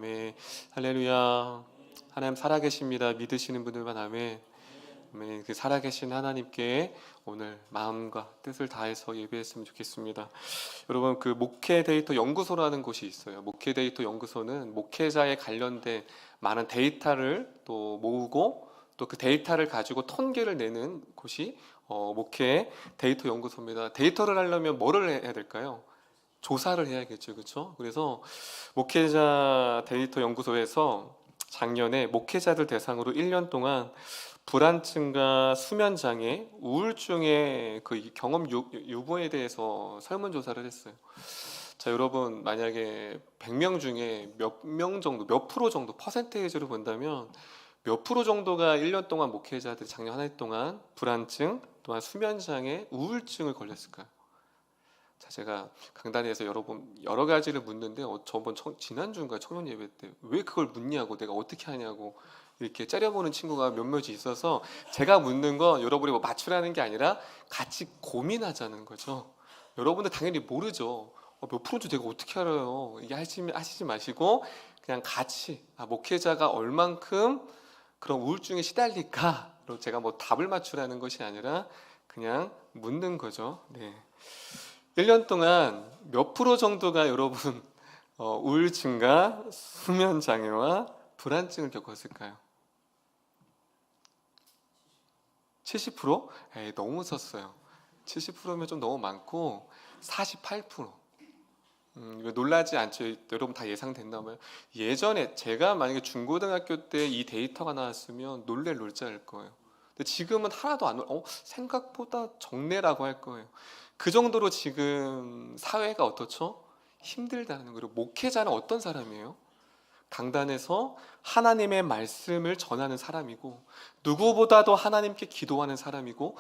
아멘. 할렐루야. 하나님 살아계십니다. 믿으시는 분들만 아멘. 아멘. 그 살아계신 하나님께 오늘 마음과 뜻을 다해서 예배했으면 좋겠습니다. 여러분, 그 목회 데이터 연구소라는 곳이 있어요. 목회 데이터 연구소는 목회자에 관련된 많은 데이터를 또 모으고 또 그 데이터를 가지고 통계를 내는 곳이 목회 데이터 연구소입니다. 데이터를 하려면 뭐를 해야 될까요? 조사를 해야겠죠, 그렇죠? 그래서 목회자 데이터 연구소에서 작년에 목회자들 대상으로 1년 동안 불안증과 수면 장애, 우울증의 그 경험 유무에 대해서 설문조사를 했어요. 자, 여러분, 만약에 100명 중에 몇 명 정도, 몇 프로 정도 퍼센테이지로 본다면 몇 프로 정도가 1년 동안 목회자들이 작년 한 해 동안 불안증, 또한 수면 장애, 우울증을 걸렸을까요? 자, 제가 강단에서 여러 가지를 묻는데 저번 지난주인가 청년 예배 때 왜 그걸 묻냐고, 내가 어떻게 하냐고 이렇게 째려보는 친구가 몇몇이 있어서 제가 묻는 거 여러분이 뭐 맞추라는 게 아니라 같이 고민하자는 거죠. 여러분들 당연히 모르죠. 몇 프로인지 내가 어떻게 알아요? 이게 하시지 마시고 그냥 같이 목회자가 얼만큼 그런 우울증에 시달릴까? 제가 뭐 답을 맞추라는 것이 아니라 그냥 묻는 거죠. 네. 1년 동안 몇 프로 정도가 여러분 우울증과 수면 장애와 불안증을 겪었을까요? 70%? 에이, 너무 썼어요. 70%면 좀 너무 많고 48%. 놀라지 않죠? 여러분 다 예상됐나 봐요. 예전에 제가 만약에 중고등학교 때 이 데이터가 나왔으면 놀랄 거예요. 근데 지금은 하나도 안 생각보다 적네라고 할 거예요. 그 정도로 지금 사회가 어떻죠? 힘들다는 거예요. 목회자는 어떤 사람이에요? 강단에서 하나님의 말씀을 전하는 사람이고 누구보다도 하나님께 기도하는 사람이고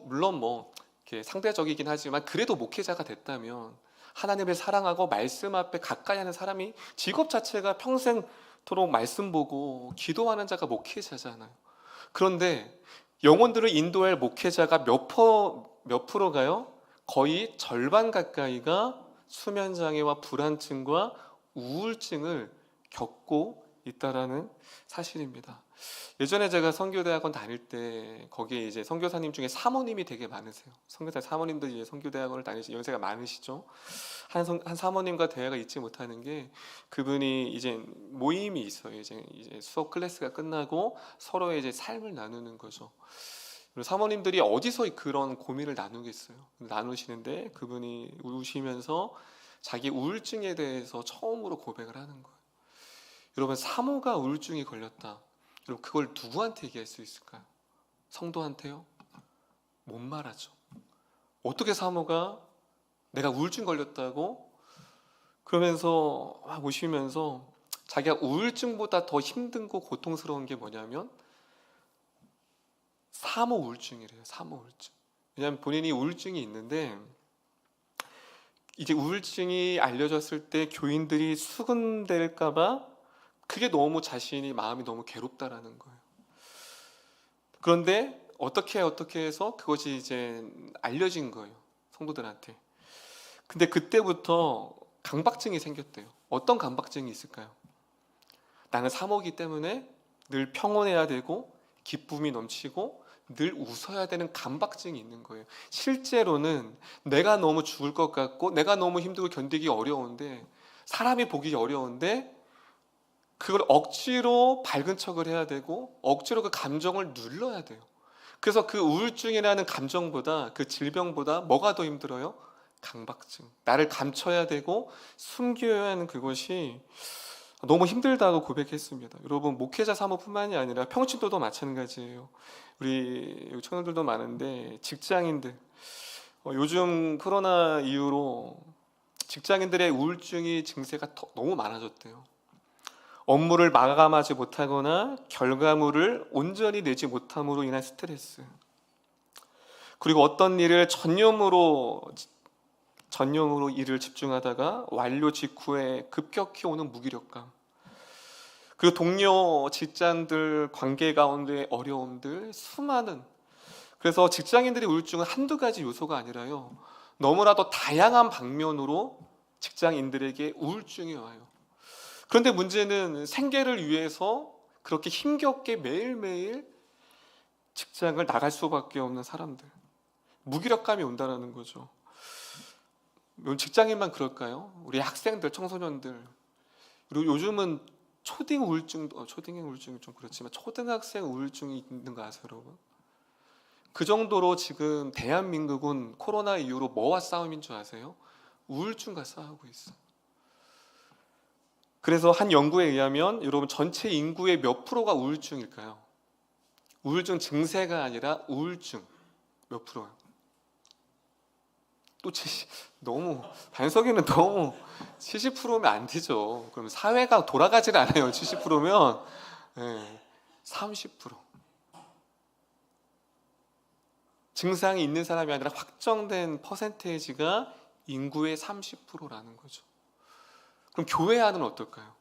물론 뭐 이렇게 상대적이긴 하지만 그래도 목회자가 됐다면 하나님을 사랑하고 말씀 앞에 가까이 하는 사람이 직업 자체가 평생토록 말씀 보고 기도하는 자가 목회자잖아요. 그런데 영혼들을 인도할 목회자가 몇 프로가요? 거의 절반 가까이가 수면장애와 불안증과 우울증을 겪고 있다라는 사실입니다. 예전에 제가 선교대학원 다닐 때 거기에 이제 선교사님 중에 사모님이 되게 많으세요. 선교사 사모님들이 이제 선교대학원을 다니시 연세가 많으시죠. 한 사모님과 대화가 잊지 못하는 게 그분이 이제 모임이 있어요. 이제 수업 클래스가 끝나고 서로의 이제 삶을 나누는 거죠. 사모님들이 어디서 그런 고민을 나누겠어요. 나누시는데 그분이 우시면서 자기 우울증에 대해서 처음으로 고백을 하는 거예요. 여러분, 사모가 우울증이 걸렸다. 여러분, 그걸 누구한테 얘기할 수 있을까요? 성도한테요? 못 말하죠. 어떻게 사모가 내가 우울증 걸렸다고 그러면서 막 우시면서 자기가 우울증보다 더 힘들고 고통스러운 게 뭐냐면 사모 우울증이래요. 사모 우울증. 왜냐하면 본인이 우울증이 있는데 이제 우울증이 알려졌을 때 교인들이 수군될까봐 그게 너무 마음이 너무 괴롭다라는 거예요. 그런데 어떻게 해서 그것이 이제 알려진 거예요. 성도들한테. 근데 그때부터 강박증이 생겼대요. 어떤 강박증이 있을까요? 나는 사모이기 때문에 늘 평온해야 되고 기쁨이 넘치고 늘 웃어야 되는 강박증이 있는 거예요. 실제로는 내가 너무 죽을 것 같고 내가 너무 힘들고 견디기 어려운데 사람이 보기 어려운데 그걸 억지로 밝은 척을 해야 되고 억지로 그 감정을 눌러야 돼요. 그래서 그 우울증이라는 감정보다 그 질병보다 뭐가 더 힘들어요? 강박증. 나를 감춰야 되고 숨겨야 하는 그것이 너무 힘들다고 고백했습니다. 여러분, 목회자 사모뿐만이 아니라 평신도도 마찬가지예요. 우리 청년들도 많은데 직장인들 요즘 코로나 이후로 직장인들의 우울증이 증세가 너무 많아졌대요. 업무를 마감하지 못하거나 결과물을 온전히 내지 못함으로 인한 스트레스, 그리고 어떤 일을 전념으로 일을 집중하다가 완료 직후에 급격히 오는 무기력감, 그리고 동료 직장들 관계 가운데 어려움들 수많은. 그래서 직장인들의 우울증은 한두 가지 요소가 아니라요, 너무나도 다양한 방면으로 직장인들에게 우울증이 와요. 그런데 문제는 생계를 위해서 그렇게 힘겹게 매일매일 직장을 나갈 수밖에 없는 사람들, 무기력감이 온다는 거죠. 직장인만 그럴까요? 우리 학생들, 청소년들, 그리고 요즘은 초딩 우울증도, 초딩 우울증이 좀 그렇지만 초등학생 우울증이 있는 거 아세요, 여러분? 그 정도로 지금 대한민국은 코로나 이후로 뭐와 싸움인 줄 아세요? 우울증과 싸우고 있어. 그래서 한 연구에 의하면 여러분 전체 인구의 몇 프로가 우울증일까요? 우울증 증세가 아니라 우울증 몇 프로예요? 또 너무 반석이는 너무 70%면 안 되죠. 그럼 사회가 돌아가질 않아요. 70%면 30%. 증상이 있는 사람이 아니라 확정된 퍼센테이지가 인구의 30%라는 거죠. 그럼 교회 안은 어떨까요?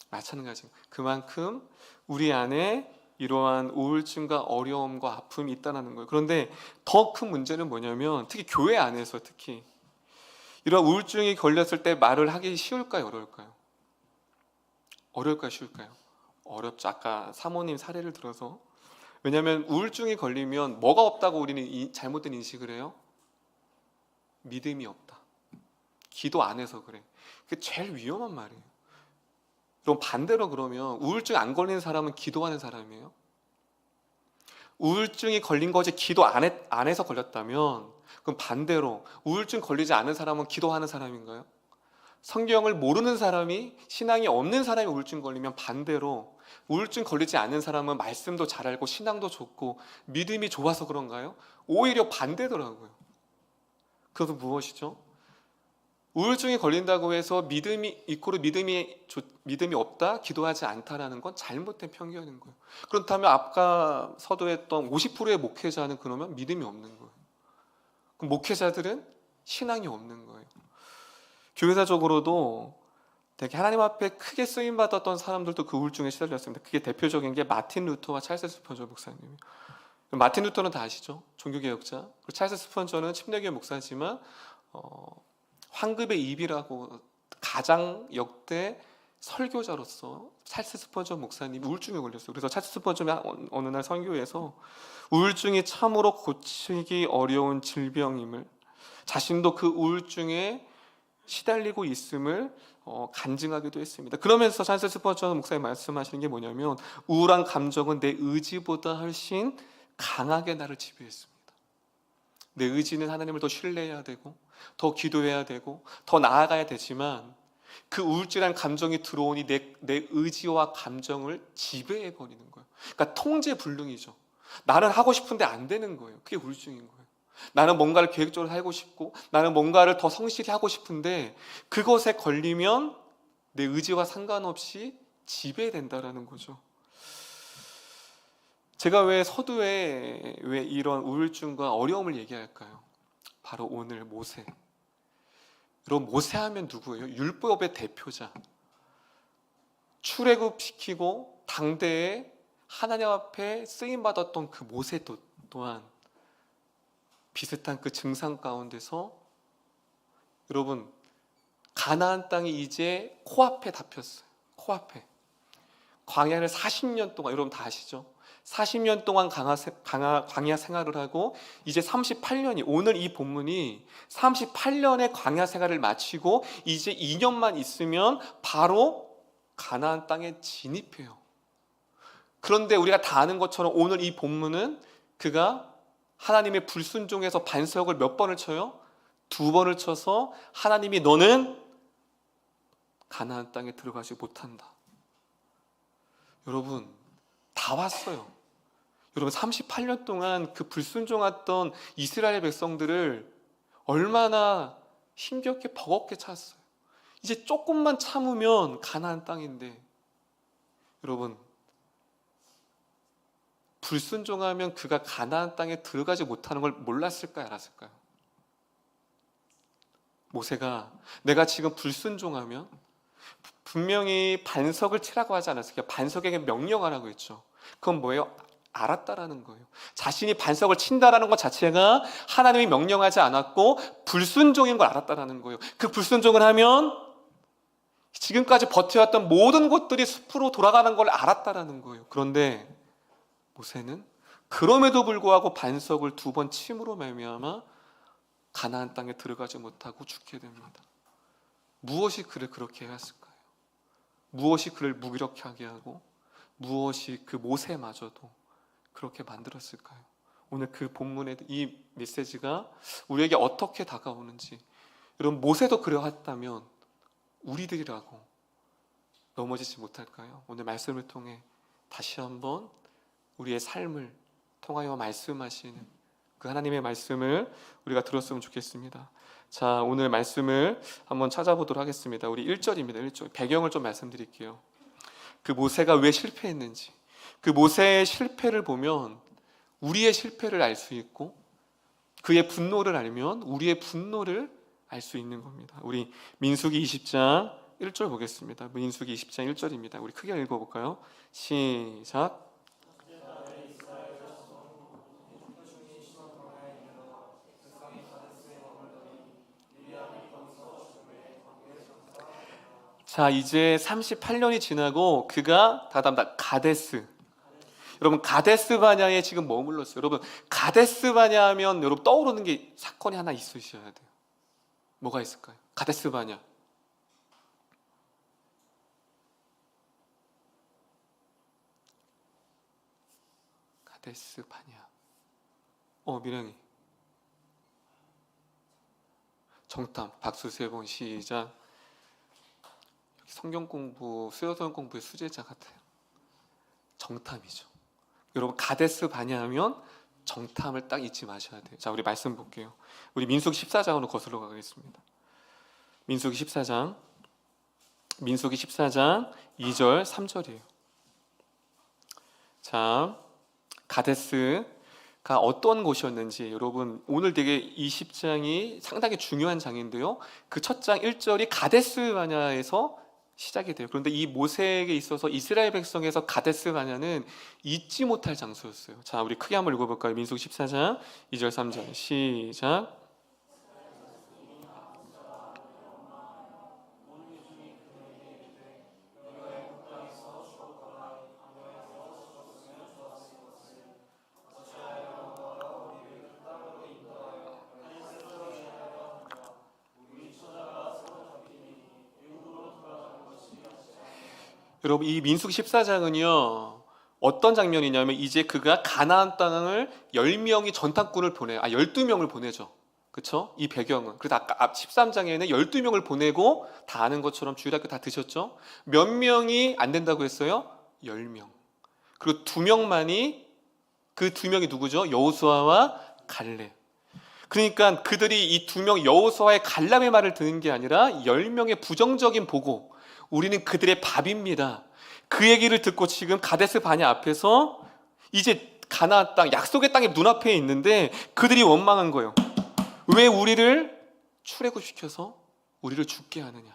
마찬가지. 그만큼 우리 안에 이러한 우울증과 어려움과 아픔이 있다는 거예요. 그런데 더 큰 문제는 뭐냐면 특히 교회 안에서 특히 이러한 우울증이 걸렸을 때 말을 하기 쉬울까요? 어려울까요? 어려울까요? 쉬울까요? 어렵죠. 아까 사모님 사례를 들어서. 왜냐하면 우울증이 걸리면 뭐가 없다고 우리는 잘못된 인식을 해요? 믿음이 없다. 기도 안 해서 그래. 그게 제일 위험한 말이에요. 그럼 반대로 그러면 우울증 안 걸리는 사람은 기도하는 사람이에요? 우울증이 걸린 것이 기도 안 해서 걸렸다면 그럼 반대로 우울증 걸리지 않은 사람은 기도하는 사람인가요? 성경을 모르는 사람이, 신앙이 없는 사람이 우울증 걸리면 반대로 우울증 걸리지 않는 사람은 말씀도 잘 알고 신앙도 좋고 믿음이 좋아서 그런가요? 오히려 반대더라고요. 그래서 무엇이죠? 우울증이 걸린다고 해서 믿음이 없다, 기도하지 않다라는 건 잘못된 편견인 거예요. 그렇다면 아까 서두했던 50%의 목회자는 그러면 믿음이 없는 거예요. 그럼 목회자들은 신앙이 없는 거예요. 교회사적으로도 되게 하나님 앞에 크게 쓰임 받았던 사람들도 그 우울증에 시달렸습니다. 그게 대표적인 게 마틴 루터와 찰스 스펀저 목사님이에요. 마틴 루터는 다 아시죠? 종교개혁자. 그리고 찰스 스펀저는 침례교회 목사지만 황급의 입이라고 가장 역대 설교자로서 찰스 스펀저 목사님이 우울증에 걸렸어요. 그래서 찰스 스펀저가 어느 날 선교에서 우울증이 참으로 고치기 어려운 질병임을, 자신도 그 우울증에 시달리고 있음을 간증하기도 했습니다. 그러면서 찰스 스펀저 목사님 말씀하시는 게 뭐냐면 우울한 감정은 내 의지보다 훨씬 강하게 나를 지배했습니다. 내 의지는 하나님을 더 신뢰해야 되고 더 기도해야 되고 더 나아가야 되지만 그 우울증이라는 감정이 들어오니 내 의지와 감정을 지배해버리는 거예요. 그러니까 통제불능이죠. 나는 하고 싶은데 안 되는 거예요. 그게 우울증인 거예요. 나는 뭔가를 계획적으로 살고 싶고 나는 뭔가를 더 성실히 하고 싶은데 그것에 걸리면 내 의지와 상관없이 지배된다라는 거죠. 제가 왜 서두에 왜 이런 우울증과 어려움을 얘기할까요? 바로 오늘 모세. 여러분 모세하면 누구예요? 율법의 대표자. 출애굽시키고 당대에 하나님 앞에 쓰임받았던 그 모세 또한 비슷한 그 증상 가운데서 여러분 가나안 땅이 이제 코앞에 잡혔어요. 코앞에. 광야를 40년 동안, 여러분 다 아시죠? 40년 동안 광야 생활을 하고 이제 38년이, 오늘 이 본문이 38년의 광야 생활을 마치고 이제 2년만 있으면 바로 가나안 땅에 진입해요. 그런데 우리가 다 아는 것처럼 오늘 이 본문은 그가 하나님의 불순종에서 반석을 몇 번을 쳐요? 2번을 쳐서 하나님이 너는 가나안 땅에 들어가지 못한다. 여러분 다 왔어요. 여러분 38년 동안 그 불순종했던 이스라엘 백성들을 얼마나 힘겹게 버겁게 찾았어요. 이제 조금만 참으면 가나안 땅인데 여러분 불순종하면 그가 가나안 땅에 들어가지 못하는 걸 몰랐을까요? 알았을까요? 모세가 내가 지금 불순종하면 분명히 반석을 치라고 하지 않았을까요? 반석에게 명령하라고 했죠. 그건 뭐예요? 알았다라는 거예요. 자신이 반석을 친다라는 것 자체가 하나님이 명령하지 않았고 불순종인 걸 알았다라는 거예요. 그 불순종을 하면 지금까지 버텨왔던 모든 것들이 숲으로 돌아가는 걸 알았다라는 거예요. 그런데 모세는 그럼에도 불구하고 반석을 2번 침으로 말미암아 가나안 땅에 들어가지 못하고 죽게 됩니다. 무엇이 그를 그렇게 했을까요? 무엇이 그를 무기력하게 하고 무엇이 그 모세마저도 그렇게 만들었을까요? 오늘 그 본문의 이 메시지가 우리에게 어떻게 다가오는지, 여러분 모세도 그러했다면 우리들이라고 넘어지지 못할까요? 오늘 말씀을 통해 다시 한번 우리의 삶을 통하여 말씀하시는 그 하나님의 말씀을 우리가 들었으면 좋겠습니다. 자, 오늘 말씀을 한번 찾아보도록 하겠습니다. 우리 1절입니다. 1절. 배경을 좀 말씀드릴게요. 그 모세가 왜 실패했는지, 그 모세의 실패를 보면 우리의 실패를 알 수 있고 그의 분노를 알면 우리의 분노를 알 수 있는 겁니다. 우리 민수기 20장 1절 보겠습니다. 민수기 20장 1절입니다. 우리 크게 읽어볼까요? 시작. 자, 이제 38년이 지나고 그가 다담다 가데스. 여러분 가데스 바냐에 지금 머물렀어요. 여러분 가데스 바냐 하면 여러분 떠오르는 게 사건이 하나 있으셔야 돼요. 뭐가 있을까요? 가데스 바냐. 가데스 바냐. 미령이. 정탐. 박수 3번 시작. 성경 공부, 수요성 공부의 수제자 같아요. 정탐이죠. 여러분 가데스 바냐 하면 정탐을 딱 잊지 마셔야 돼요. 자, 우리 말씀 볼게요. 우리 민수기 14장으로 거슬러 가겠습니다. 민수기 14장 2절 3절이에요. 자, 가데스가 어떤 곳이었는지, 여러분 오늘 되게 이 10장이 상당히 중요한 장인데요, 그 첫 장 1절이 가데스 바냐에서 시작이 돼요. 그런데 이 모세에게 있어서 이스라엘 백성에서 가데스 바냐는 잊지 못할 장소였어요. 자, 우리 크게 한번 읽어볼까요? 민수기 14장 2절 3절 시작. 여러분 이 민수기 14장은요 어떤 장면이냐면, 이제 그가 가나안 땅을 10명이 전탐꾼을 보내요. 12명을 보내죠. 그렇죠? 이 배경은. 그래서 아까 앞 13장에는 12명을 보내고, 다 아는 것처럼 주일학교 다 드셨죠? 몇 명이 안 된다고 했어요? 10명. 그리고 2명만이, 그 2명이 누구죠? 여호수아와 갈렙. 그러니까 그들이 이 2명 여호수아의 갈렙의 말을 듣는 게 아니라 10명의 부정적인 보고, 우리는 그들의 밥입니다. 그 얘기를 듣고 지금 가데스 바냐 앞에서 이제 가나안 땅, 약속의 땅이 눈앞에 있는데 그들이 원망한 거예요. 왜 우리를 출애굽시켜서 우리를 죽게 하느냐.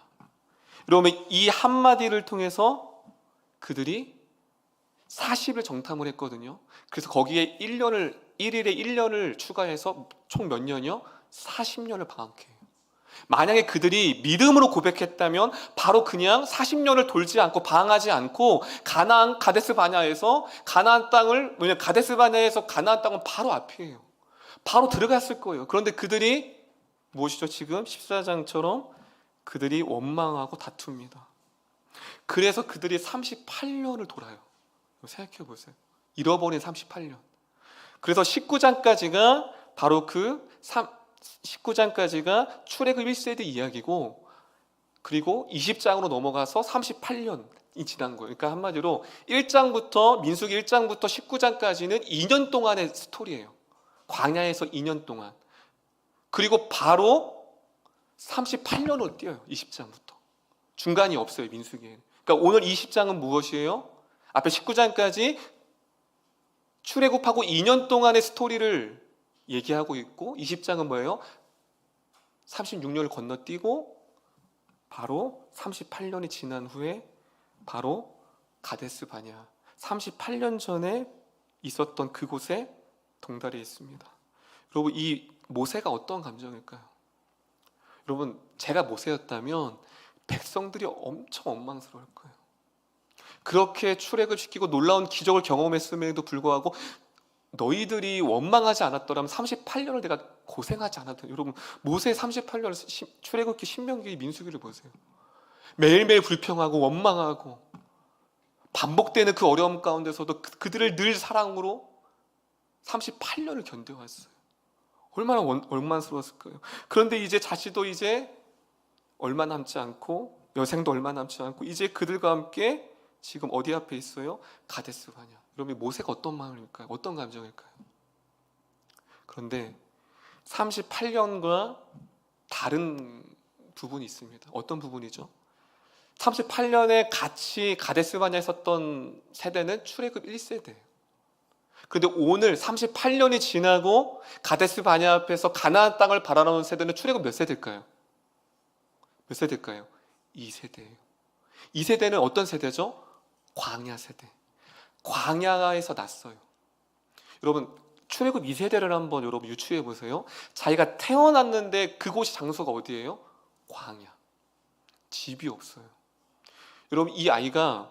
여러분 이 한마디를 통해서 그들이 40일 정탐을 했거든요. 그래서 거기에 1일에 1년을 추가해서 총 몇 년이요? 40년을 방황케 해요. 만약에 그들이 믿음으로 고백했다면 바로 그냥 40년을 돌지 않고 방황하지 않고 가나안 가데스 바냐에서 가나안 땅을, 왜냐면 가데스 바냐에서 가나안 땅은 바로 앞이에요. 바로 들어갔을 거예요. 그런데 그들이 무엇이죠? 지금 14장처럼 그들이 원망하고 다툽니다. 그래서 그들이 38년을 돌아요. 생각해 보세요. 잃어버린 38년. 그래서 19장까지가 바로 19장까지가 출애굽 1세대 이야기고, 그리고 20장으로 넘어가서 38년이 지난 거예요. 그러니까 한마디로 1장부터 민수기 1장부터 19장까지는 2년 동안의 스토리예요. 광야에서 2년 동안. 그리고 바로 38년을 뛰어요. 20장부터. 중간이 없어요. 민수기에는. 그러니까 오늘 20장은 무엇이에요? 앞에 19장까지 출애굽하고 2년 동안의 스토리를 얘기하고 있고, 20장은 뭐예요? 36년을 건너뛰고 바로 38년이 지난 후에 바로 가데스 바냐, 38년 전에 있었던 그곳에 동달에 있습니다. 여러분 이 모세가 어떤 감정일까요? 여러분 제가 모세였다면 백성들이 엄청 원망스러울 거예요. 그렇게 출애굽 시키고 놀라운 기적을 경험했음에도 불구하고 너희들이 원망하지 않았더라면 38년을 내가 고생하지 않았다. 여러분, 모세 38년 출애굽기, 신명기, 민수기를 보세요. 매일매일 불평하고 원망하고 반복되는 그 어려움 가운데서도 그들을 늘 사랑으로 38년을 견뎌왔어요. 얼마나 원망스러웠을까요? 그런데 이제 자신도 이제 얼마 남지 않고, 여생도 얼마 남지 않고, 이제 그들과 함께 지금 어디 앞에 있어요? 가데스 바냐. 여러분, 모세가 어떤 마음일까요? 어떤 감정일까요? 그런데 38년과 다른 부분이 있습니다. 어떤 부분이죠? 38년에 같이 가데스 바냐에 있었던 세대는 출애굽 1세대예요. 그런데 오늘 38년이 지나고 가데스 바냐 앞에서 가나안 땅을 바라보는 세대는 출애굽 몇 세대일까요? 몇 세대일까요? 2세대예요. 2세대는 어떤 세대죠? 광야 세대. 광야에서 났어요. 여러분, 출애굽 2세대를 한번 여러분 유추해 보세요. 자기가 태어났는데 그곳이 장소가 어디예요? 광야. 집이 없어요. 여러분, 이 아이가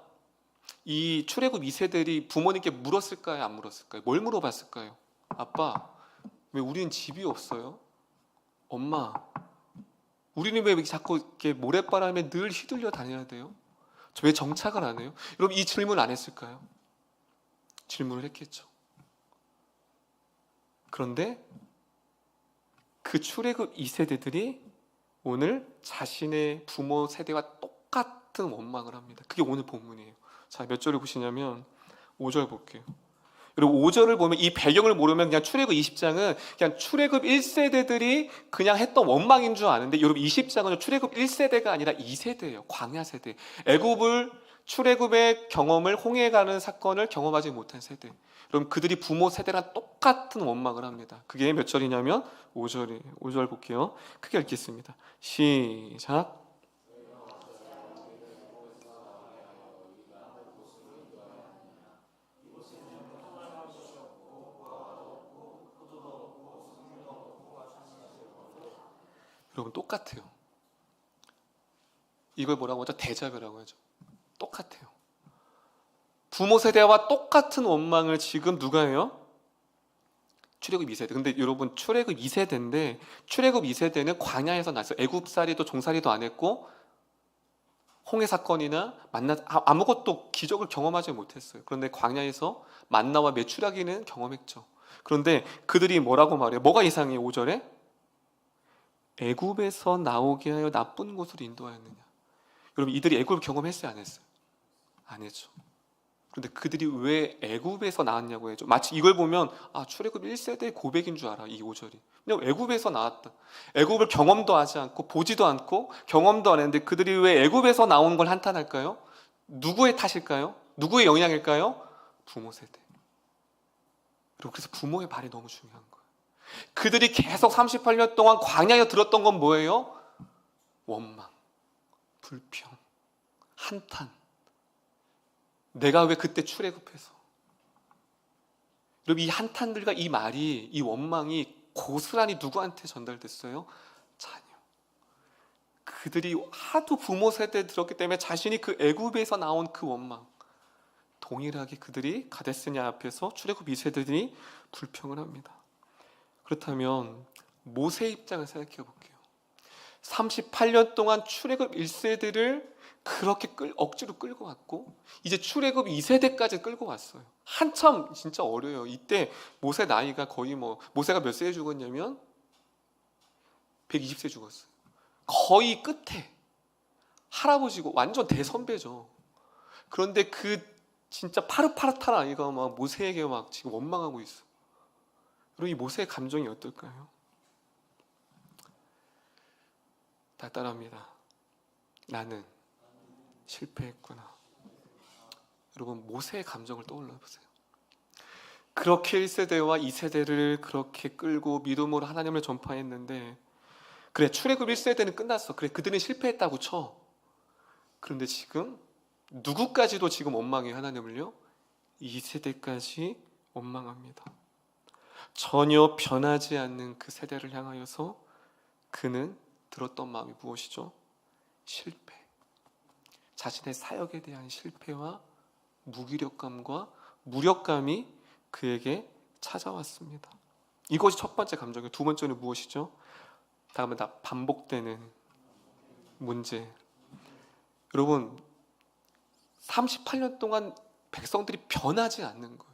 이 출애굽 2세들이 부모님께 물었을까요? 안 물었을까요? 뭘 물어봤을까요? 아빠, 왜 우리는 집이 없어요? 엄마, 우리는 왜 자꾸 이렇게 모래바람에 늘 휘둘려 다녀야 돼요? 저 왜 정착을 안 해요? 여러분, 이 질문 안 했을까요? 질문을 했겠죠. 그런데 그 출애굽 2세대들이 오늘 자신의 부모 세대와 똑같은 원망을 합니다. 그게 오늘 본문이에요. 자, 몇 절을 보시냐면 5절 볼게요. 여러분, 5절을 보면 이 배경을 모르면 그냥 출애굽 20장은 그냥 출애굽 1세대들이 그냥 했던 원망인 줄 아는데, 여러분 20장은 출애굽 1세대가 아니라 2세대예요. 광야 세대. 출애굽의 경험을, 홍해에 가는 사건을 경험하지 못한 세대. 여러분, 그들이 부모 세대랑 똑같은 원망을 합니다. 그게 몇 절이냐면 5절이에요. 5절 볼게요. 크게 읽겠습니다. 시작. 여러분, 똑같아요. 이걸 뭐라고 하죠? 대자배라고 하죠. 똑같아요. 부모 세대와 똑같은 원망을 지금 누가 해요? 출애굽 2세대. 근데 여러분, 출애굽 2세대인데 출애굽 2세대는 광야에서 났어요. 애굽살이도 종살이도 안 했고 홍해 사건이나 아무것도 기적을 경험하지 못했어요. 그런데 광야에서 만나와 메추라기는 경험했죠. 그런데 그들이 뭐라고 말해요? 뭐가 이상해요? 5절에 애굽에서 나오게 하여 나쁜 곳으로 인도하였느냐. 여러분, 이들이 애굽을 경험했어요? 안 했어요? 안 했죠. 그런데 그들이 왜 애굽에서 나왔냐고 해죠. 마치 이걸 보면 출애굽 1세대의 고백인 줄 알아. 이 5절이. 그냥 애굽에서 나왔다. 애굽을 경험도 하지 않고 보지도 않고 경험도 안 했는데 그들이 왜 애굽에서 나온 걸 한탄할까요? 누구의 탓일까요? 누구의 영향일까요? 부모 세대. 그리고 그래서 부모의 말이 너무 중요한 거예요. 그들이 계속 38년 동안 광야에 들었던 건 뭐예요? 원망, 불평, 한탄. 내가 왜 그때 출애굽해서. 여러분, 이 한탄들과 이 말이, 이 원망이 고스란히 누구한테 전달됐어요? 자녀. 그들이 하도 부모 세대에 들었기 때문에 자신이 그 애굽에서 나온 그 원망, 동일하게 그들이 가데스냐 앞에서 출애굽 2세들이 불평을 합니다. 그렇다면 모세 입장을 생각해 볼게요. 38년 동안 출애굽 1세대를 그렇게 억지로 끌고 왔고 이제 출애굽 2세대까지 끌고 왔어요. 한참 진짜 어려요. 이때 모세 나이가 거의 모세가 몇 세에 죽었냐면 120세 죽었어요. 거의 끝에 할아버지고 완전 대선배죠. 그런데 그 진짜 파릇파릇한 아이가 막 모세에게 막 지금 원망하고 있어. 그럼 이 모세의 감정이 어떨까요? 다 따라합니다. 나는 실패했구나. 여러분, 모세의 감정을 떠올려 보세요. 그렇게 1세대와 2세대를 그렇게 끌고 믿음으로 하나님을 전파했는데, 그래, 출애굽 1세대는 끝났어. 그래, 그들은 실패했다고 쳐. 그런데 지금 누구까지도 지금 원망해. 하나님을요? 2세대까지 원망합니다. 전혀 변하지 않는 그 세대를 향하여서 그는 들었던 마음이 무엇이죠? 실패. 자신의 사역에 대한 실패와 무기력감과 무력감이 그에게 찾아왔습니다. 이것이 첫 번째 감정이에요. 두 번째는 무엇이죠? 다음은 다 반복되는 문제. 여러분, 38년 동안 백성들이 변하지 않는 거예요.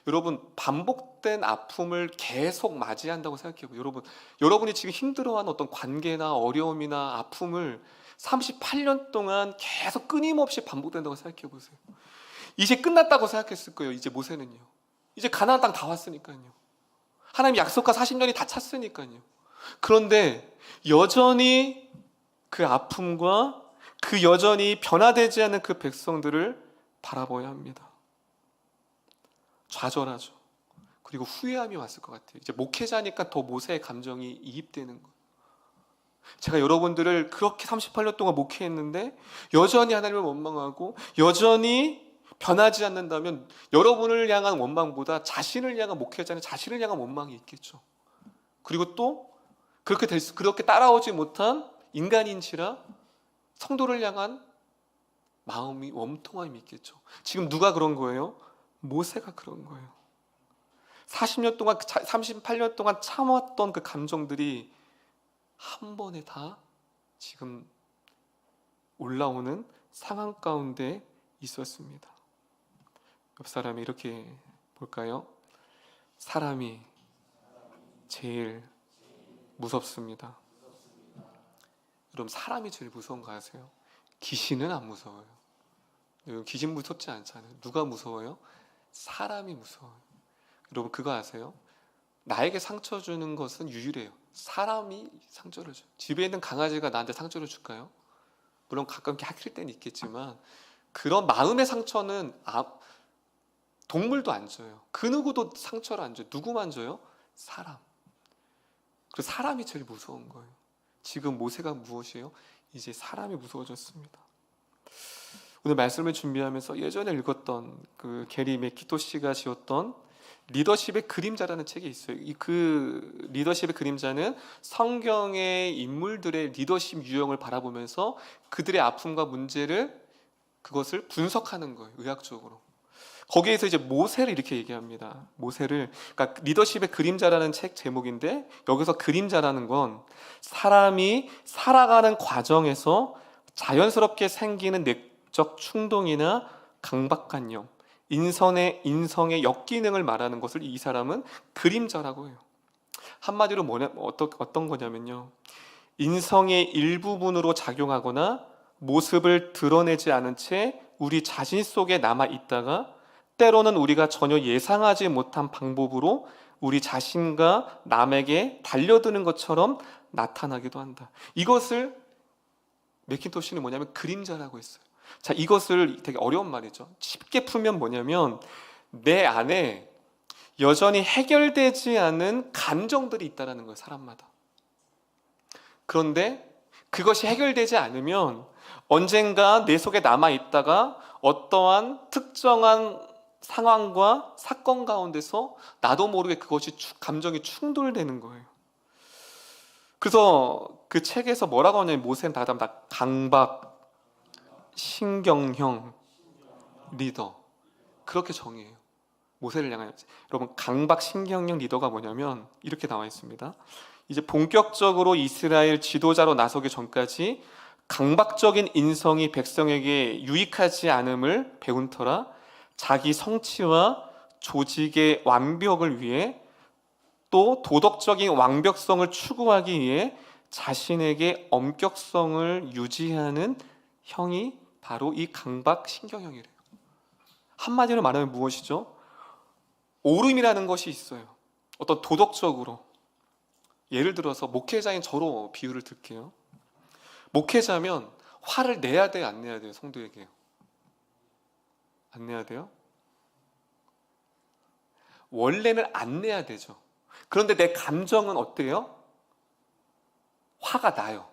여러분, 반복된 아픔을 계속 맞이한다고 생각해요. 여러분이 지금 힘들어하는 어떤 관계나 어려움이나 아픔을 38년 동안 계속 끊임없이 반복된다고 생각해 보세요. 이제 끝났다고 생각했을 거예요. 이제 모세는요. 이제 가나안 땅 다 왔으니까요. 하나님 약속한 40년이 다 찼으니까요. 그런데 여전히 그 아픔과 그 여전히 변화되지 않는 그 백성들을 바라봐야 합니다. 좌절하죠. 그리고 후회함이 왔을 것 같아요. 이제 목회자니까 더 모세의 감정이 이입되는 거예요. 제가 여러분들을 그렇게 38년 동안 목회했는데 여전히 하나님을 원망하고 여전히 변하지 않는다면 여러분을 향한 원망보다 자신을 향한 목회자는 자신을 향한 원망이 있겠죠. 그리고 또 그렇게 따라오지 못한 인간인지라 성도를 향한 마음이 웜통함이 있겠죠. 지금 누가 그런 거예요? 모세가 그런 거예요. 38년 동안 참았던 그 감정들이 한 번에 다 지금 올라오는 상황 가운데 있었습니다. 옆 사람이 이렇게 볼까요? 사람이 제일 무섭습니다. 여러분, 사람이 제일 무서운 거 아세요? 귀신은 안 무서워요. 귀신 무섭지 않잖아요. 누가 무서워요? 사람이 무서워요. 여러분, 그거 아세요? 나에게 상처 주는 것은 유일해요. 사람이 상처를 줘요. 집에 있는 강아지가 나한테 상처를 줄까요? 물론 가끔 할 때는 있겠지만 그런 마음의 상처는 동물도 안 줘요. 그 누구도 상처를 안 줘요. 누구만 줘요? 사람. 그 사람이 제일 무서운 거예요. 지금 모세가 무엇이에요? 이제 사람이 무서워졌습니다. 오늘 말씀을 준비하면서 예전에 읽었던 그 게리 맥키토 씨가 지었던 리더십의 그림자라는 책이 있어요. 그 리더십의 그림자는 성경의 인물들의 리더십 유형을 바라보면서 그들의 아픔과 문제를 그것을 분석하는 거예요. 의학적으로. 거기에서 이제 모세를 이렇게 얘기합니다. 그러니까 리더십의 그림자라는 책 제목인데 여기서 그림자라는 건 사람이 살아가는 과정에서 자연스럽게 생기는 내적 충동이나 강박관념, 인성의 역기능을 말하는 것을 이 사람은 그림자라고 해요. 한마디로 어떤 거냐면요. 인성의 일부분으로 작용하거나 모습을 드러내지 않은 채 우리 자신 속에 남아 있다가 때로는 우리가 전혀 예상하지 못한 방법으로 우리 자신과 남에게 달려드는 것처럼 나타나기도 한다. 이것을 맥킨토시는 뭐냐면 그림자라고 했어요. 자, 이것을 되게 어려운 말이죠. 쉽게 풀면 뭐냐면 내 안에 여전히 해결되지 않은 감정들이 있다는 거예요. 사람마다. 그런데 그것이 해결되지 않으면 언젠가 내 속에 남아있다가 어떠한 특정한 상황과 사건 가운데서 나도 모르게 그것이 감정이 충돌되는 거예요. 그래서 그 책에서 뭐라고 하냐면 모세는 다 강박, 신경형 리더 그렇게 정의해요. 모세를 향한 여러분, 강박 신경형 리더가 뭐냐면 이렇게 나와 있습니다. 이제 본격적으로 이스라엘 지도자로 나서기 전까지 강박적인 인성이 백성에게 유익하지 않음을 배운 터라 자기 성취와 조직의 완벽을 위해 또 도덕적인 완벽성을 추구하기 위해 자신에게 엄격성을 유지하는 형이 바로 이 강박 신경형이래요. 한마디로 말하면 무엇이죠? 오름이라는 것이 있어요. 어떤 도덕적으로. 예를 들어서 목회자인 저로 비유를 들게요. 목회자면 화를 내야 돼요, 안 내야 돼요? 성도에게 안 내야 돼요? 원래는 안 내야 되죠. 그런데 내 감정은 어때요? 화가 나요.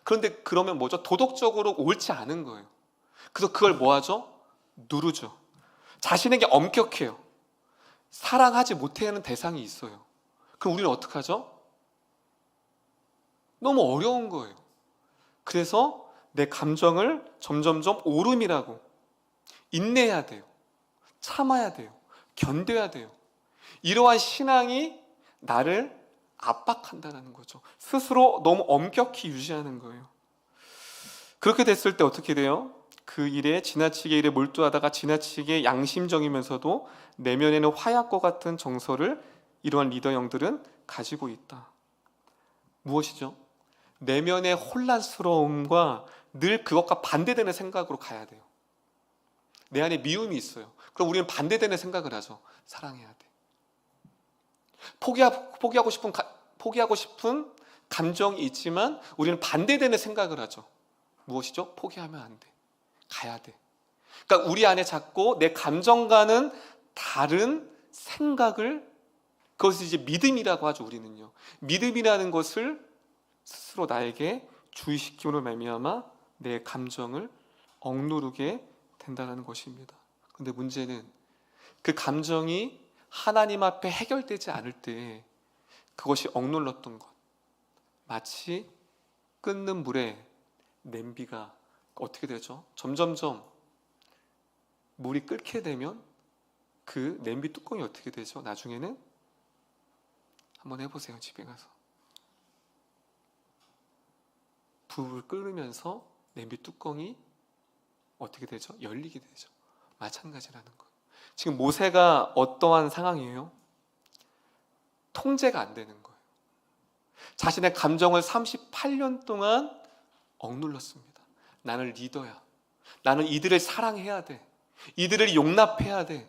그런데 그러면 뭐죠? 도덕적으로 옳지 않은 거예요. 그래서 그걸 뭐 하죠? 누르죠. 자신에게 엄격해요. 사랑하지 못하는 대상이 있어요. 그럼 우리는 어떡하죠? 너무 어려운 거예요. 그래서 내 감정을 점점점 오름이라고 인내해야 돼요. 참아야 돼요. 견뎌야 돼요. 이러한 신앙이 나를 압박한다는 거죠. 스스로 너무 엄격히 유지하는 거예요. 그렇게 됐을 때 어떻게 돼요? 그 일에 지나치게 일에 몰두하다가 지나치게 양심적이면서도 내면에는 화약과 같은 정서를 이러한 리더 형들은 가지고 있다. 무엇이죠? 내면의 혼란스러움과 늘 그것과 반대되는 생각으로 가야 돼요. 내 안에 미움이 있어요. 그럼 우리는 반대되는 생각을 하죠. 사랑해야 돼. 포기하고 싶은 감정이 있지만 우리는 반대되는 생각을 하죠. 무엇이죠? 포기하면 안 돼. 가야 돼. 그러니까 우리 안에 자꾸 내 감정과는 다른 생각을, 그것을 이제 믿음이라고 하죠. 우리는요. 믿음이라는 것을 스스로 나에게 주의시킴으로 말미암아 내 감정을 억누르게 된다는 것입니다. 그런데 문제는 그 감정이 하나님 앞에 해결되지 않을 때 그것이 억눌렀던 것, 마치 끓는 물에 냄비가 어떻게 되죠? 점점점 물이 끓게 되면 그 냄비 뚜껑이 어떻게 되죠? 나중에는 한번 해보세요. 집에 가서 불을 끓으면서 냄비 뚜껑이 어떻게 되죠? 열리게 되죠. 마찬가지라는 거예요. 지금 모세가 어떠한 상황이에요? 통제가 안 되는 거예요. 자신의 감정을 38년 동안 억눌렀습니다. 나는 리더야. 나는 이들을 사랑해야 돼. 이들을 용납해야 돼.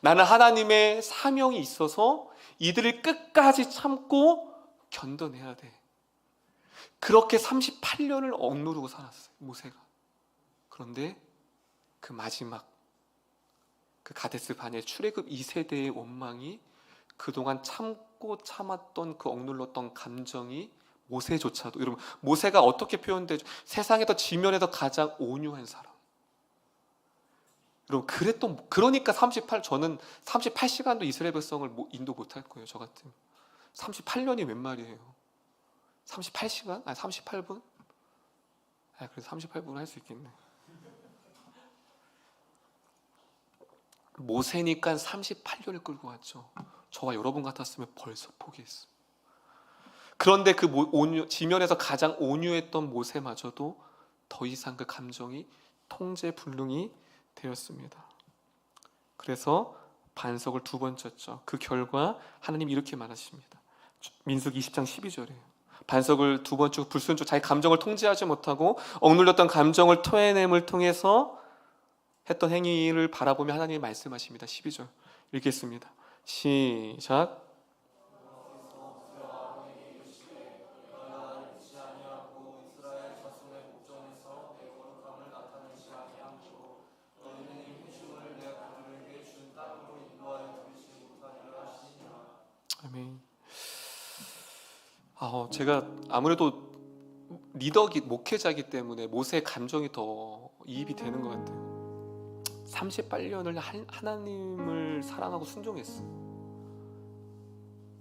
나는 하나님의 사명이 있어서 이들을 끝까지 참고 견뎌내야 돼. 그렇게 38년을 억누르고 살았어요. 모세가. 그런데 그 마지막 그 가데스 바네 출애굽 2세대의 원망이 그동안 참고 참았던 그 억눌렀던 감정이 모세조차도, 여러분 모세가 어떻게 표현되죠? 세상에서 지면에서 가장 온유한 사람. 여러분 그러니까 저는 38시간도 이스라엘 백성을 인도 못할 거예요. 저 같으면 38년이 웬 말이에요. 38시간? 아니 38분? 그래서 38분 할 수 있겠네. 모세니까 38년을 끌고 왔죠. 저와 여러분 같았으면 벌써 포기했어. 그런데 그 지면에서 가장 온유했던 모세마저도 더 이상 그 감정이 통제불능이 되었습니다. 그래서 반석을 2번 쳤죠. 그 결과 하나님 이렇게 말하십니다. 민수기 20장 12절이에요. 반석을 2번 치고 불순종, 자기 감정을 통제하지 못하고 억눌렸던 감정을 토해냄을 통해서 했던 행위를 바라보며 하나님이 말씀하십니다. 12절 읽겠습니다. 시작. 아멘. 제가 아무래도 목회자이기 때문에 모세의 감정이 더 이입이 되는 것 같아요. 38년을 하나님을 사랑하고 순종했어.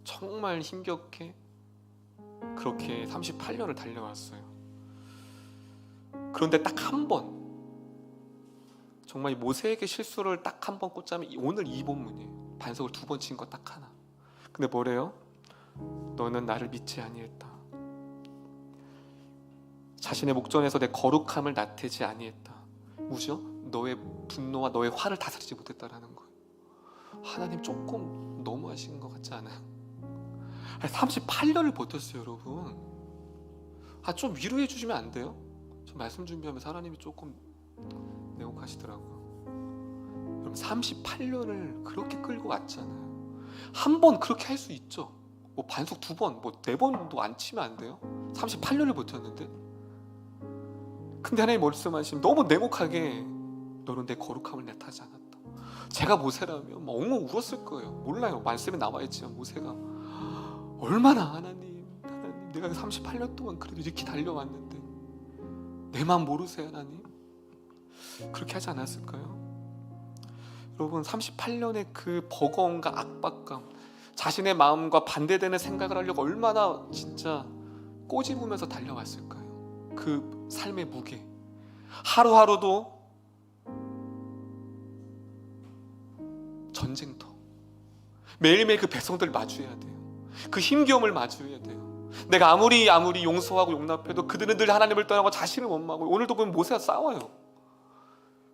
정말 힘겹게 그렇게 38년을 달려왔어요. 그런데 딱 한 번, 정말 모세에게 실수를 딱 한 번 꽂자면 오늘 이 본문이에요. 반석을 2번 친 거 딱 하나. 근데 뭐래요? 너는 나를 믿지 아니했다. 자신의 목전에서 내 거룩함을 나태지 아니했다. 뭐죠? 너의 분노와 너의 화를 다스리지 못했다라는 거예요. 하나님 조금 너무하신 것 같지 않아요? 38년을 버텼어요, 여러분. 좀 위로해 주시면 안 돼요? 저 말씀 준비하면서 하나님이 조금 내곡하시더라고요. 여러분 38년을 그렇게 끌고 왔잖아요. 한 번 그렇게 할 수 있죠. 뭐 반석 2번, 뭐 4번도 안 치면 안 돼요? 38년을 버텼는데. 근데 하나님 말씀하시면 너무 냉혹하게 너는 내 거룩함을 나타나지 않았다. 제가 모세라면 엉엉 울었을 거예요. 몰라요. 말씀에 나와 있지만 모세가 얼마나 하나님 내가 38년 동안 그래도 이렇게 달려왔는데 내만 모르세요 하나님? 그렇게 하지 않았을까요? 여러분 38년의 그 버거움과 압박감, 자신의 마음과 반대되는 생각을 하려고 얼마나 진짜 꼬집으면서 달려왔을까요? 그 삶의 무게, 하루하루도 전쟁터, 매일매일 그 백성들 마주해야 돼요. 그 힘겨움을 마주해야 돼요. 내가 아무리 용서하고 용납해도 그들은 늘 하나님을 떠나고 자신을 원망하고, 오늘도 그 모세와 싸워요.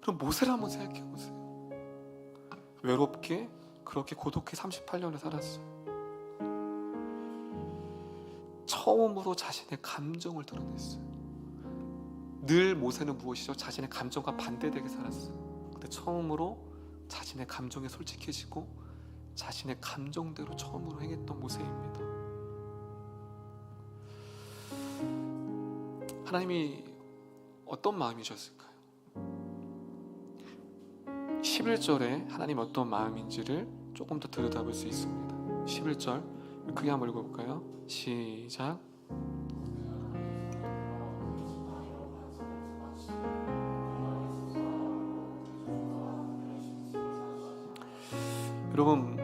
그럼 모세를 한번 생각해 보세요. 외롭게 그렇게 고독해 38년을 살았어요. 처음으로 자신의 감정을 드러냈어요. 늘 모세는 무엇이죠? 자신의 감정과 반대되게 살았어요. 근데 처음으로 자신의 감정에 솔직해지고 자신의 감정대로 처음으로 행했던 모세입니다. 하나님이 어떤 마음이셨을까요? 11절에 하나님 어떤 마음인지를 조금 더 들여다볼 수 있습니다. 11절 크게 한번 읽어볼까요? 시작. 여러분,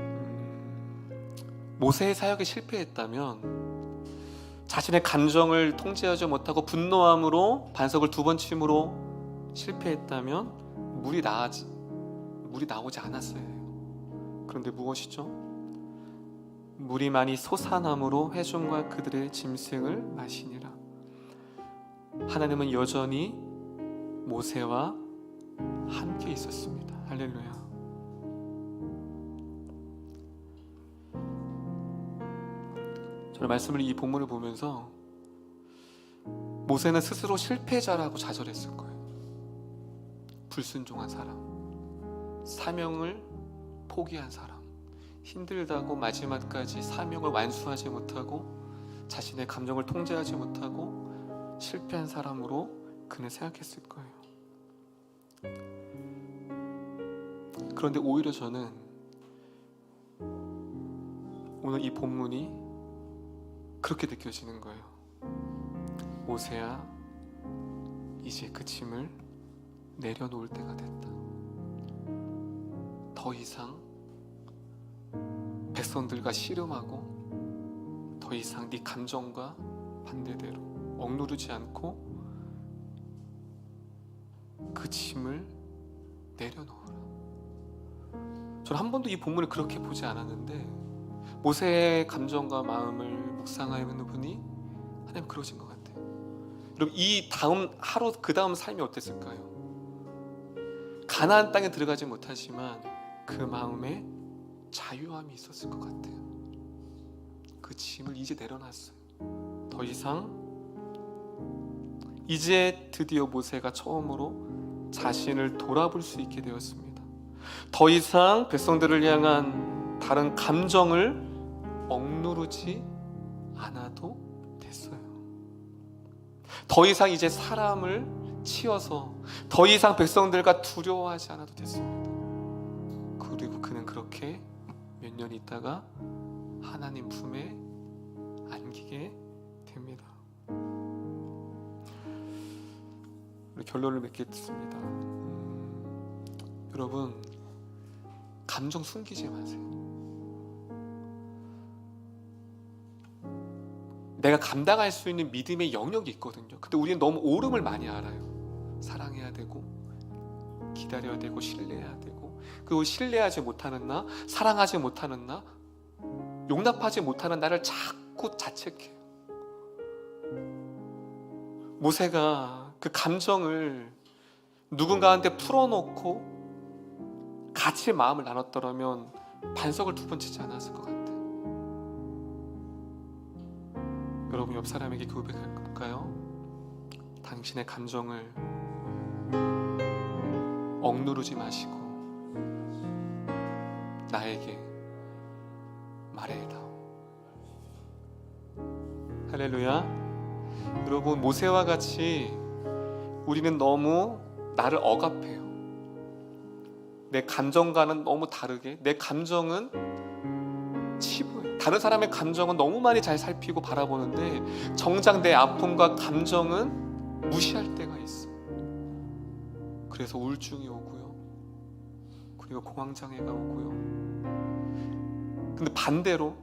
모세의 사역에 실패했다면, 자신의 감정을 통제하지 못하고 분노함으로 반석을 2번 침으로 실패했다면 물이 나오지 않았어야 해요. 그런데 무엇이죠? 물이 많이 솟아남으로 회중과 그들의 짐승을 마시니라. 하나님은 여전히 모세와 함께 있었습니다. 할렐루야. 저는 이 본문을 보면서 모세는 스스로 실패자라고 자절했을 거예요. 불순종한 사람, 사명을 포기한 사람, 힘들다고 마지막까지 사명을 완수하지 못하고 자신의 감정을 통제하지 못하고 실패한 사람으로 그는 생각했을 거예요. 그런데 오히려 저는 오늘 이 본문이 그렇게 느껴지는 거예요. 모세야, 이제 그 짐을 내려놓을 때가 됐다. 더 이상 백성들과 씨름하고 더 이상 네 감정과 반대대로 억누르지 않고 그 짐을 내려놓으라. 저는 한 번도 이 본문을 그렇게 보지 않았는데, 모세의 감정과 마음을 묵상하는 분이 하나님 그러신 것 같아요. 여러분, 이 다음 하루 그 다음 삶이 어땠을까요? 가나안 땅에 들어가지 못하지만 그 마음에 자유함이 있었을 것 같아요. 그 짐을 이제 내려놨어요. 더 이상, 이제 드디어 모세가 처음으로 자신을 돌아볼 수 있게 되었습니다. 더 이상 백성들을 향한 다른 감정을 억누르지 않아도 됐어요. 더 이상 이제 사람을 치어서 더 이상 백성들과 두려워하지 않아도 됐습니다. 그리고 그는 그렇게 몇 년 있다가 하나님 품에 안기게 됩니다. 결론을 맺겠습니다. 여러분, 감정 숨기지 마세요. 내가 감당할 수 있는 믿음의 영역이 있거든요. 근데 우리는 너무 오름을 많이 알아요. 사랑해야 되고, 기다려야 되고, 신뢰해야 되고, 그리고 신뢰하지 못하는 나, 사랑하지 못하는 나, 용납하지 못하는 나를 자꾸 자책해요. 모세가 그 감정을 누군가한테 풀어놓고 같이 마음을 나눴더라면 반석을 2번 치지 않았을 것 같아요. 여러분, 옆 사람에게 고백할까요? 당신의 감정을 억누르지 마시고 나에게 말해다오. 할렐루야. 여러분, 모세와 같이 우리는 너무 나를 억압해요. 내 감정과는 너무 다르게, 내 감정은 치부해요. 다른 사람의 감정은 너무 많이 잘 살피고 바라보는데 정작 내 아픔과 감정은 무시할 때가 있어. 그래서 우울증이 오고요, 그리고 공황장애가 오고요. 근데 반대로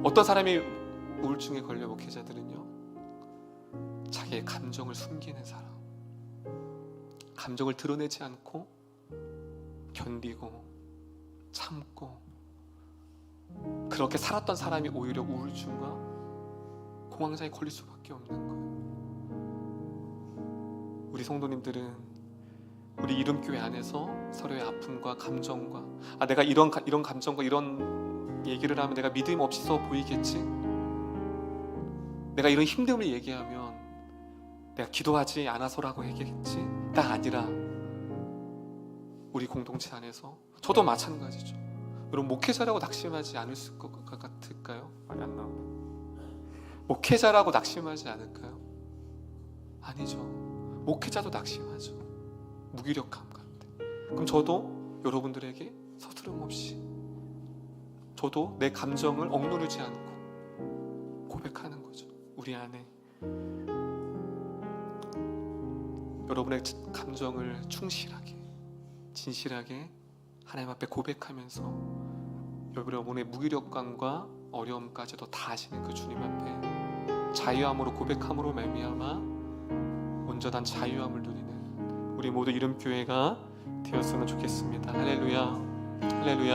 어떤 사람이 우울증에 걸려 목회자들은요, 자기의 감정을 숨기는 사람, 감정을 드러내지 않고 견디고 참고 그렇게 살았던 사람이 오히려 우울증과 공황장애에 걸릴 수밖에 없는 거예요. 우리 성도님들은 우리 이름교회 안에서 서로의 아픔과 감정과 내가 이런 감정과 이런 얘기를 하면 내가 믿음 없어 보이겠지? 내가 이런 힘듦을 얘기하면 내가 기도하지 않아서라고 얘기했지? 딱 아니라 우리 공동체 안에서 저도 마찬가지죠. 여러분 목회자라고 낙심하지 않을 것 같을까요? 말이 안 나오네. 목회자라고 낙심하지 않을까요? 아니죠. 목회자도 낙심하죠. 무기력함 같은. 그럼 저도 여러분들에게 서투름 없이 저도 내 감정을 억누르지 않고 고백하는 거죠. 우리 안에 여러분의 감정을 충실하게 진실하게 하나님 앞에 고백하면서 여러분의 무기력감과 어려움까지도 다 아시는 그 주님 앞에 자유함으로 고백함으로 말미암아 온전한 자유함을 누리는 우리 모두 이름교회가 되었으면 좋겠습니다. 할렐루야, 할렐루야.